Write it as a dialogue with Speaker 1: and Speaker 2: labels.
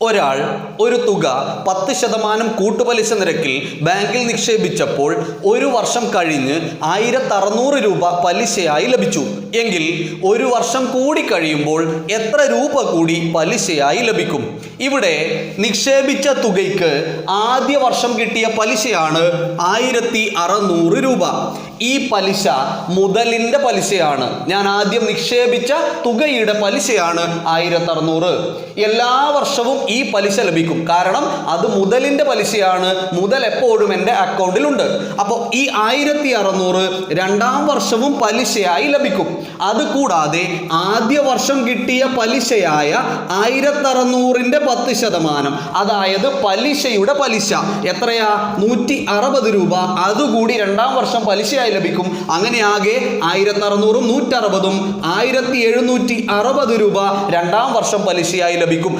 Speaker 1: ഒരാൾ ഒരു തുക 10% കൂട്ടുപലിശ നിരക്കിൽ ബാങ്കിൽ നിക്ഷേപിച്ചപ്പോൾ ഒരു വർഷം കഴിഞ്ഞ് 1600 രൂപ പലിശയായി ലഭിച്ചു എങ്കിൽ ഒരു വർഷം കൂടി കഴിയുമ്പോൾ എത്ര രൂപ കൂടി പലിശയായി ലഭിക്കും? ഇവിടെ നിക്ഷേപിച്ച തുകയ്ക്ക് ആദ്യ വർഷം കിട്ടിയ പലിശയാണ് 1600 രൂപ. ഈ പലിശ മുതലിൻ്റെ പലിശയാണ്. ഞാൻ ആദ്യം നിക്ഷേപിച്ച തുകയുടെ പലിശയാണ് 1600. എല്ലാ വർഷവും ഈ പലിശ ലഭിക്കും, കാരണം അത് മുതലിൻ്റെ പലിശയാണ്. മുതൽ എപ്പോഴും എൻ്റെ അക്കൗണ്ടിലുണ്ട്. അപ്പോൾ ഈ 1600 രണ്ടാം വർഷവും പലിശയായി ലഭിക്കും. അതുകൂടാതെ ആദ്യ വർഷം കിട്ടിയ പലിശയായ 1600ൻ്റെ 10%, അതായത് പലിശയുടെ പലിശ എത്രയാ? 160 രൂപ. അതുകൂടി രണ്ടാം വർഷം പലിശയായി ലഭിക്കും. അങ്ങനെ ആകെ 1600ഉം 160ഉം 1760 രൂപ രണ്ടാം വർഷം പലിശയായി ലഭിക്കും.